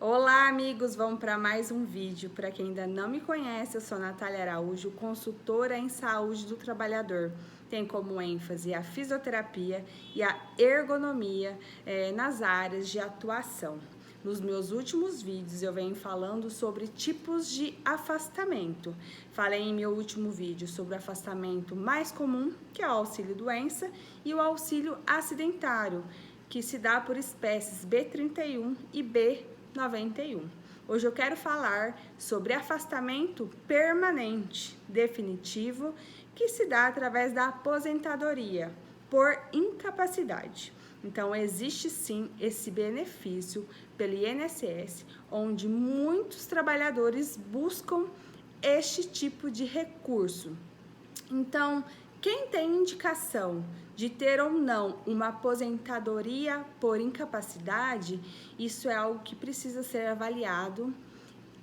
Olá, amigos! Vamos para mais um vídeo. Para quem ainda não me conhece, eu sou Natália Araújo, consultora em saúde do trabalhador. Tem como ênfase a fisioterapia e a ergonomia nas áreas de atuação. Nos meus últimos vídeos eu venho falando sobre tipos de afastamento. Falei em meu último vídeo sobre o afastamento mais comum, que é o auxílio-doença, e o auxílio acidentário, que se dá por espécies B31 e B91. Hoje eu quero falar sobre afastamento permanente, definitivo, que se dá através da aposentadoria por incapacidade. Então, existe sim esse benefício pelo INSS, onde muitos trabalhadores buscam este tipo de recurso. Então, quem tem indicação de ter ou não uma aposentadoria por incapacidade, isso é algo que precisa ser avaliado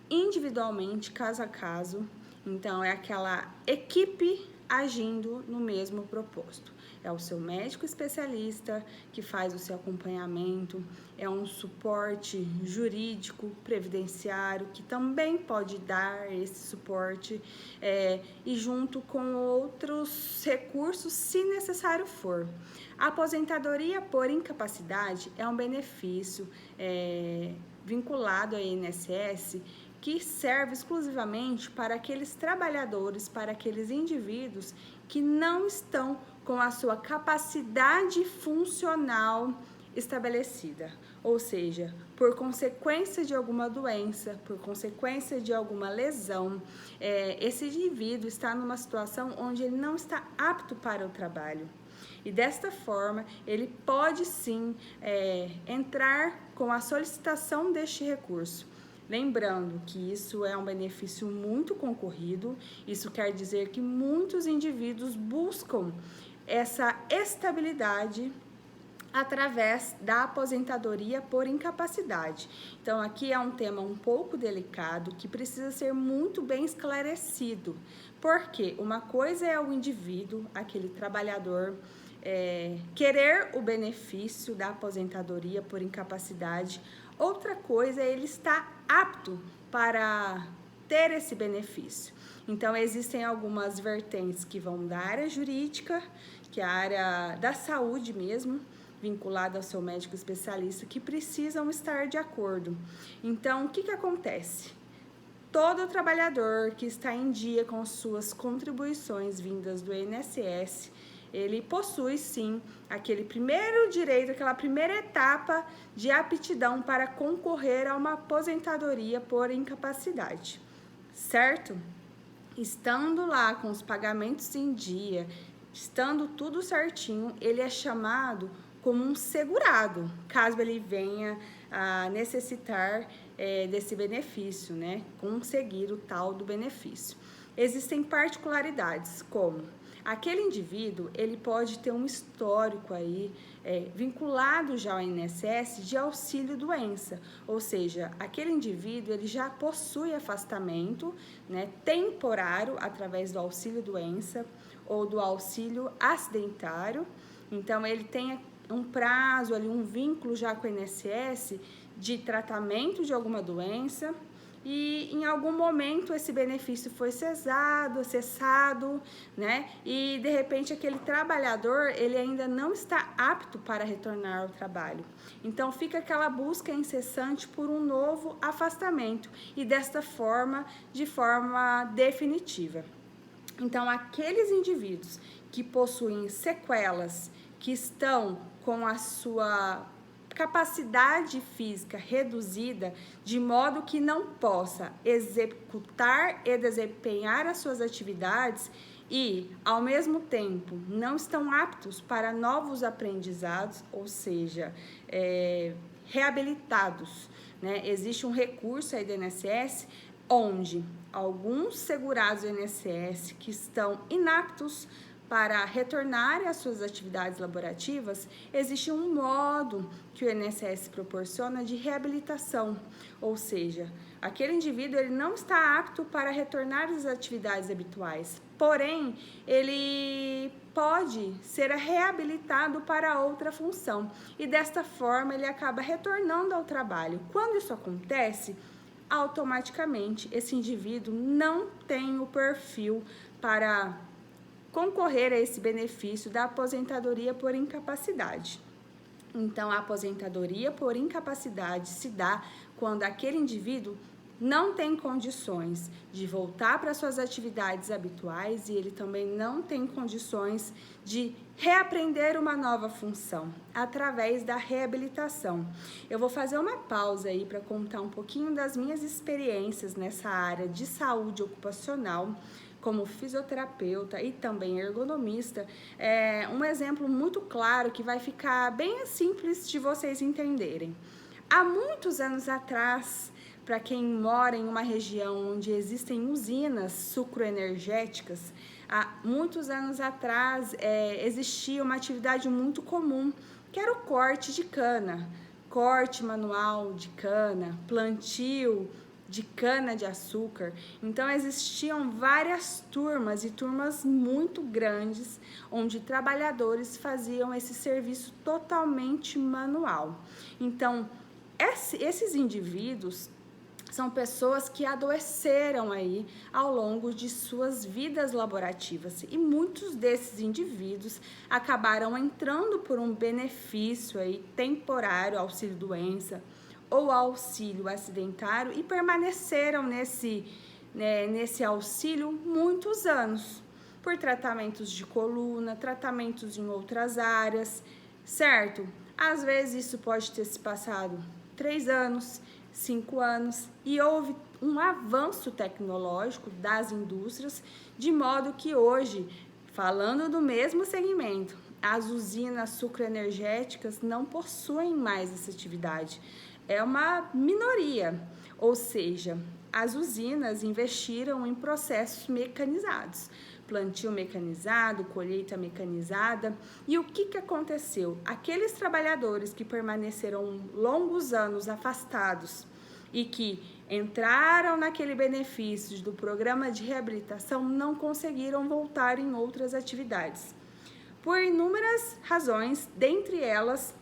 individualmente, caso a caso. Então, é aquela equipe agindo no mesmo propósito. É o seu médico especialista que faz o seu acompanhamento, é um suporte jurídico, previdenciário, que também pode dar esse suporte, e junto com outros recursos, se necessário for. A aposentadoria por incapacidade é um benefício vinculado ao INSS, que serve exclusivamente para aqueles trabalhadores, para aqueles indivíduos que não estão com a sua capacidade funcional estabelecida, ou seja, por consequência de alguma doença, por consequência de alguma lesão, esse indivíduo está numa situação onde ele não está apto para o trabalho. E desta forma, ele pode sim entrar com a solicitação deste recurso. Lembrando que isso é um benefício muito concorrido, isso quer dizer que muitos indivíduos buscam essa estabilidade através da aposentadoria por incapacidade. Então, aqui é um tema um pouco delicado que precisa ser muito bem esclarecido, porque uma coisa é o indivíduo, aquele trabalhador, querer o benefício da aposentadoria por incapacidade, outra coisa é ele estar apto para ter esse benefício. Então, existem algumas vertentes que vão da área jurídica, que é a área da saúde mesmo, vinculada ao seu médico especialista, que precisam estar de acordo. Então, o que acontece? Todo trabalhador que está em dia com suas contribuições vindas do INSS, ele possui sim aquele primeiro direito, aquela primeira etapa de aptidão para concorrer a uma aposentadoria por incapacidade, certo? Estando lá com os pagamentos em dia, estando tudo certinho, ele é chamado como um segurado, caso ele venha a necessitar desse benefício, né? Conseguir o tal do benefício. Existem particularidades, como aquele indivíduo, ele pode ter um histórico aí vinculado já ao INSS de auxílio-doença, ou seja, aquele indivíduo, ele já possui afastamento, né, temporário através do auxílio-doença ou do auxílio acidentário. Então, ele tem um prazo ali, um vínculo já com o INSS de tratamento de alguma doença, e em algum momento esse benefício foi cessado, né? E de repente aquele trabalhador, ele ainda não está apto para retornar ao trabalho. Então fica aquela busca incessante por um novo afastamento e desta forma, de forma definitiva. Então, aqueles indivíduos que possuem sequelas, que estão com a sua capacidade física reduzida, de modo que não possa executar e desempenhar as suas atividades e, ao mesmo tempo, não estão aptos para novos aprendizados, ou seja, reabilitados, né? Existe um recurso aí do INSS onde alguns segurados do INSS que estão inaptos para retornarem às suas atividades laborativas, existe um modo que o INSS proporciona de reabilitação, ou seja, aquele indivíduo ele não está apto para retornar às atividades habituais, porém, ele pode ser reabilitado para outra função e desta forma ele acaba retornando ao trabalho. Quando isso acontece, automaticamente esse indivíduo não tem o perfil para concorrer a esse benefício da aposentadoria por incapacidade. Então, a aposentadoria por incapacidade se dá quando aquele indivíduo não tem condições de voltar para suas atividades habituais e ele também não tem condições de reaprender uma nova função através da reabilitação. Eu vou fazer uma pausa aí para contar um pouquinho das minhas experiências nessa área de saúde ocupacional, como fisioterapeuta e também ergonomista. É um exemplo muito claro que vai ficar bem simples de vocês entenderem. Há muitos anos atrás, para quem mora em uma região onde existem usinas sucroenergéticas, há muitos anos atrás existia uma atividade muito comum, que era o corte de cana, corte manual de cana, plantio de cana de açúcar. Então existiam várias turmas e turmas muito grandes, onde trabalhadores faziam esse serviço totalmente manual. Então esses indivíduos são pessoas que adoeceram aí ao longo de suas vidas laborativas e muitos desses indivíduos acabaram entrando por um benefício aí temporário, auxílio-doença ou auxílio acidentário e permaneceram nesse auxílio muitos anos, por tratamentos de coluna, tratamentos em outras áreas, certo? Às vezes isso pode ter se passado 3 anos, 5 anos, e houve um avanço tecnológico das indústrias, de modo que hoje, falando do mesmo segmento, as usinas sucroenergéticas não possuem mais essa atividade. É uma minoria, ou seja, as usinas investiram em processos mecanizados, plantio mecanizado, colheita mecanizada. E o que aconteceu? Aqueles trabalhadores que permaneceram longos anos afastados e que entraram naquele benefício do programa de reabilitação não conseguiram voltar em outras atividades. Por inúmeras razões, dentre elas,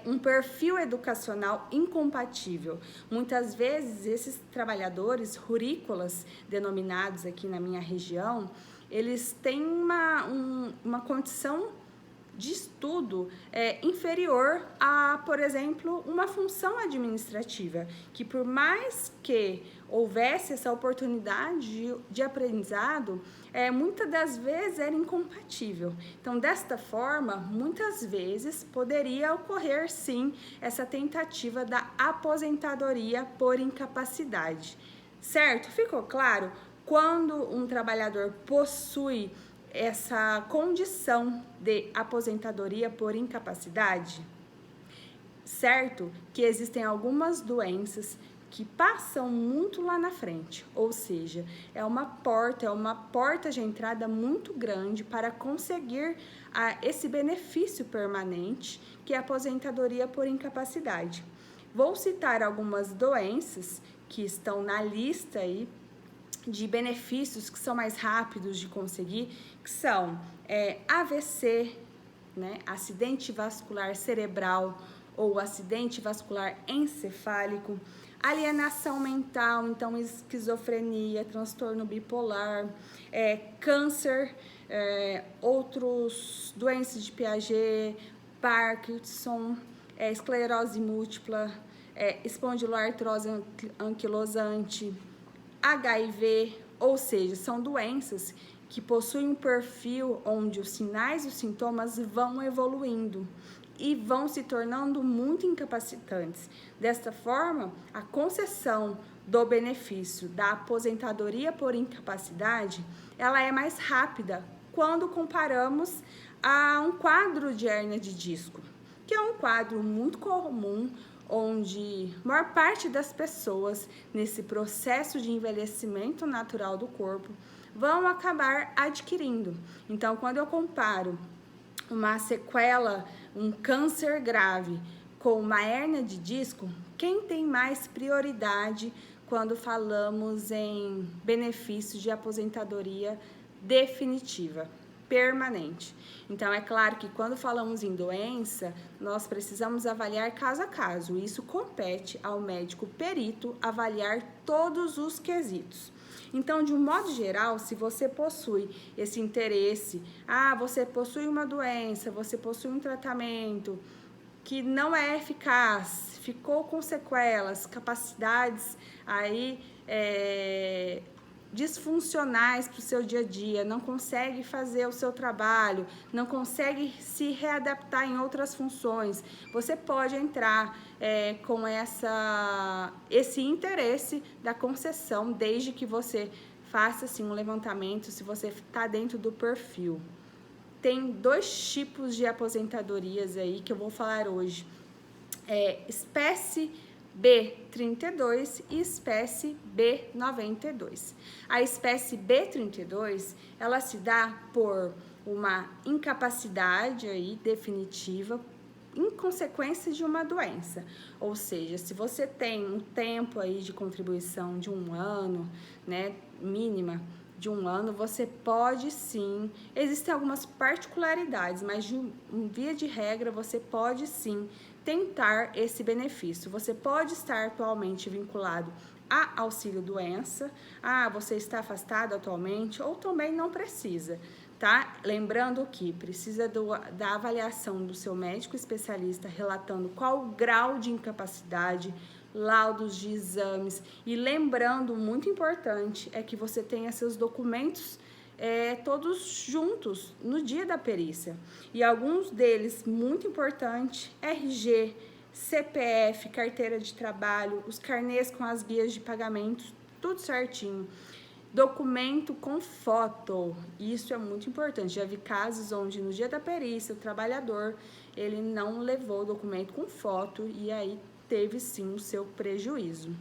um perfil educacional incompatível. Muitas vezes, esses trabalhadores rurícolas, denominados aqui na minha região, eles têm uma condição de estudo inferior a, por exemplo, uma função administrativa, que por mais que houvesse essa oportunidade de aprendizado, muitas das vezes era incompatível. Então, desta forma, muitas vezes poderia ocorrer sim essa tentativa da aposentadoria por incapacidade. Certo? Ficou claro? Quando um trabalhador possui essa condição de aposentadoria por incapacidade, certo que existem algumas doenças que passam muito lá na frente, ou seja, é uma porta de entrada muito grande para conseguir esse benefício permanente, que é a aposentadoria por incapacidade. Vou citar algumas doenças que estão na lista aí de benefícios que são mais rápidos de conseguir, que são AVC, né, acidente vascular cerebral ou acidente vascular encefálico, alienação mental, então esquizofrenia, transtorno bipolar, câncer, outros doenças de Piaget, Parkinson, esclerose múltipla, espondiloartrose anquilosante, HIV, ou seja, são doenças que possuem um perfil onde os sinais e os sintomas vão evoluindo e vão se tornando muito incapacitantes. Desta forma, a concessão do benefício da aposentadoria por incapacidade, ela é mais rápida quando comparamos a um quadro de hérnia de disco, que é um quadro muito comum, onde a maior parte das pessoas, nesse processo de envelhecimento natural do corpo, vão acabar adquirindo. Então, quando eu comparo uma sequela, um câncer grave, com uma hérnia de disco, quem tem mais prioridade quando falamos em benefício de aposentadoria definitiva, permanente. Então, é claro que quando falamos em doença, nós precisamos avaliar caso a caso. Isso compete ao médico perito avaliar todos os quesitos. Então, de um modo geral, se você possui esse interesse, você possui uma doença, você possui um tratamento que não é eficaz, ficou com sequelas, capacidades aí disfuncionais para o seu dia a dia, não consegue fazer o seu trabalho, não consegue se readaptar em outras funções, você pode entrar com esse interesse da concessão, desde que você faça assim, um levantamento, se você está dentro do perfil. Tem 2 tipos de aposentadorias aí que eu vou falar hoje. Espécie B32 e espécie B92. A espécie B32, ela se dá por uma incapacidade aí definitiva em consequência de uma doença. Ou seja, se você tem um tempo aí de contribuição de 1 ano, né, mínima de 1 ano, você pode sim, existem algumas particularidades, mas via de regra, você pode sim tentar esse benefício. Você pode estar atualmente vinculado a auxílio-doença, você está afastado atualmente, ou também não precisa, tá? Lembrando que precisa da avaliação do seu médico especialista relatando qual o grau de incapacidade, laudos de exames, e lembrando, muito importante, é que você tenha seus documentos todos juntos no dia da perícia. E alguns deles, muito importante, RG, CPF, carteira de trabalho, os carnês com as guias de pagamentos, tudo certinho. Documento com foto, isso é muito importante. Já vi casos onde no dia da perícia o trabalhador, ele não levou o documento com foto e aí teve sim o seu prejuízo.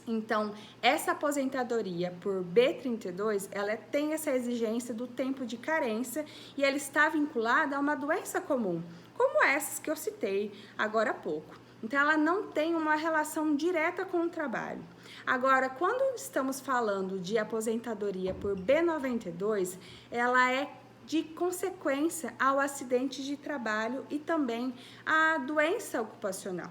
Então, essa aposentadoria por B32, ela tem essa exigência do tempo de carência e ela está vinculada a uma doença comum, como essas que eu citei agora há pouco. Então, ela não tem uma relação direta com o trabalho. Agora, quando estamos falando de aposentadoria por B92, ela é de consequência ao acidente de trabalho e também à doença ocupacional.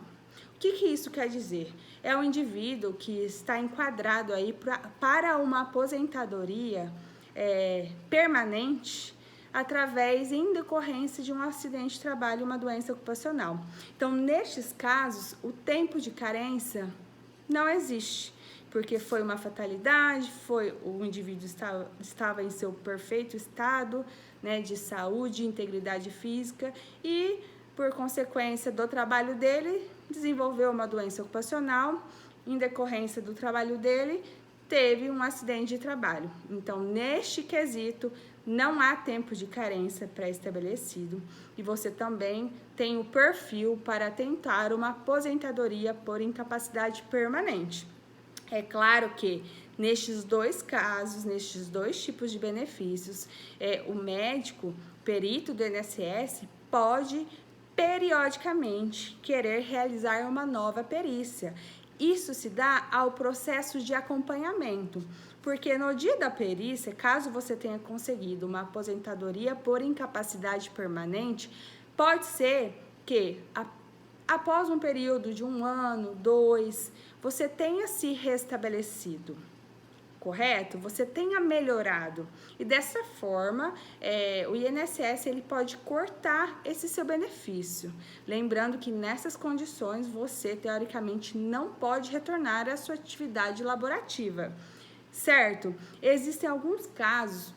O que isso quer dizer? É um indivíduo que está enquadrado aí para uma aposentadoria permanente através em decorrência de um acidente de trabalho e uma doença ocupacional. Então, nestes casos, o tempo de carência não existe, porque foi uma fatalidade, o indivíduo estava em seu perfeito estado, né, de saúde, integridade física e, por consequência do trabalho dele, desenvolveu uma doença ocupacional, em decorrência do trabalho dele, teve um acidente de trabalho. Então, neste quesito, não há tempo de carência pré-estabelecido e você também tem o perfil para tentar uma aposentadoria por incapacidade permanente. É claro que nestes 2 casos, nestes 2 tipos de benefícios, o médico perito do INSS pode periodicamente querer realizar uma nova perícia. Isso se dá ao processo de acompanhamento, porque no dia da perícia, caso você tenha conseguido uma aposentadoria por incapacidade permanente, pode ser que após um período de 1 ano, 2, você tenha se restabelecido, correto? Você tenha melhorado. E dessa forma, o INSS ele pode cortar esse seu benefício. Lembrando que nessas condições, você, teoricamente, não pode retornar à sua atividade laborativa, certo? Existem alguns casos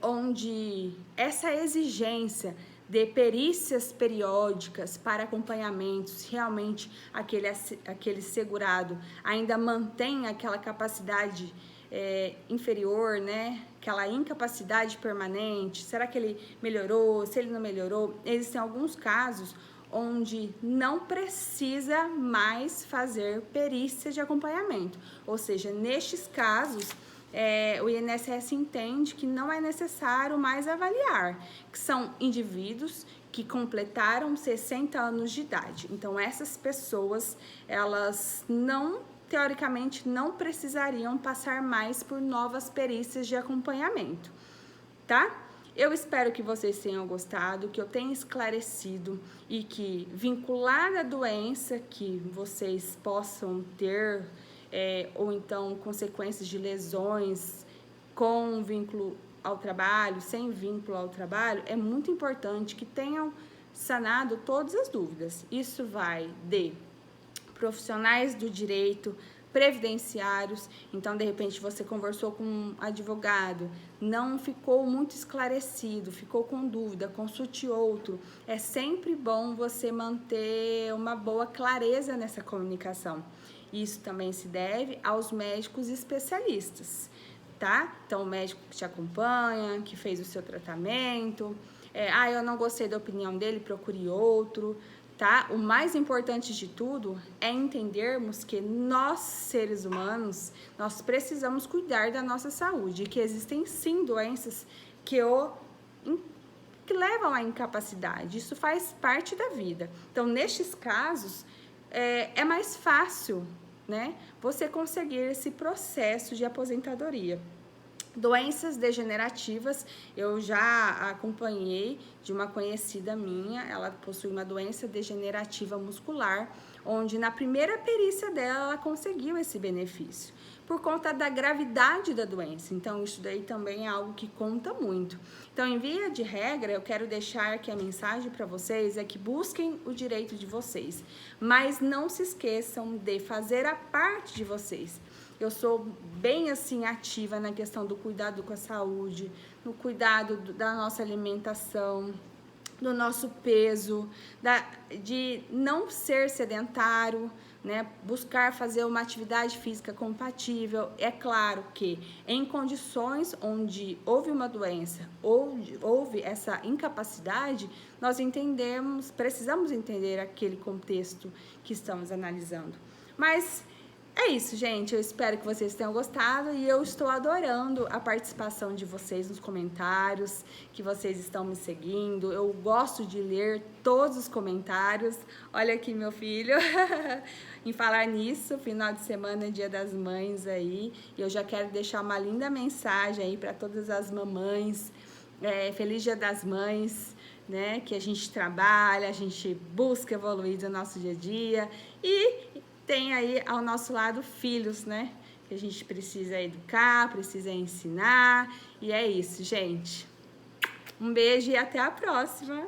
onde essa exigência de perícias periódicas para acompanhamentos, realmente aquele segurado ainda mantém aquela capacidade inferior, né? Aquela incapacidade permanente, será que ele melhorou, se ele não melhorou? Existem alguns casos onde não precisa mais fazer perícia de acompanhamento, ou seja, nestes casos, o INSS entende que não é necessário mais avaliar, que são indivíduos que completaram 60 anos de idade. Então, essas pessoas, elas não teoricamente não precisariam passar mais por novas perícias de acompanhamento, tá? Eu espero que vocês tenham gostado, que eu tenha esclarecido e que, vinculada à doença que vocês possam ter, ou então consequências de lesões com vínculo ao trabalho, sem vínculo ao trabalho, é muito importante que tenham sanado todas as dúvidas. Isso vai de profissionais do direito, previdenciários. Então, de repente, você conversou com um advogado, não ficou muito esclarecido, ficou com dúvida, consulte outro. É sempre bom você manter uma boa clareza nessa comunicação. Isso também se deve aos médicos especialistas, tá? Então, o médico que te acompanha, que fez o seu tratamento, eu não gostei da opinião dele, procure outro, tá? O mais importante de tudo é entendermos que nós, seres humanos, nós precisamos cuidar da nossa saúde, e que existem sim doenças que levam à incapacidade, isso faz parte da vida. Então, nestes casos, é mais fácil, né, você conseguir esse processo de aposentadoria. Doenças degenerativas, eu já acompanhei de uma conhecida minha, ela possui uma doença degenerativa muscular, onde na primeira perícia dela ela conseguiu esse benefício, por conta da gravidade da doença. Então, isso daí também é algo que conta muito. Então, em via de regra, eu quero deixar aqui a mensagem para vocês, é que busquem o direito de vocês, mas não se esqueçam de fazer a parte de vocês. Eu sou bem assim ativa na questão do cuidado com a saúde, no cuidado da nossa alimentação, do nosso peso, de não ser sedentário, né? Buscar fazer uma atividade física compatível. É claro que em condições onde houve uma doença, houve essa incapacidade, nós precisamos entender aquele contexto que estamos analisando. Mas é isso, gente. Eu espero que vocês tenham gostado e eu estou adorando a participação de vocês nos comentários, que vocês estão me seguindo. Eu gosto de ler todos os comentários. Olha aqui meu filho. Em falar nisso, final de semana é Dia das Mães aí, e eu já quero deixar uma linda mensagem aí para todas as mamães. Feliz Dia das Mães, né? Que a gente trabalha, a gente busca evoluir no nosso dia a dia e tem aí ao nosso lado filhos, né? Que a gente precisa educar, precisa ensinar. E é isso, gente. Um beijo e até a próxima!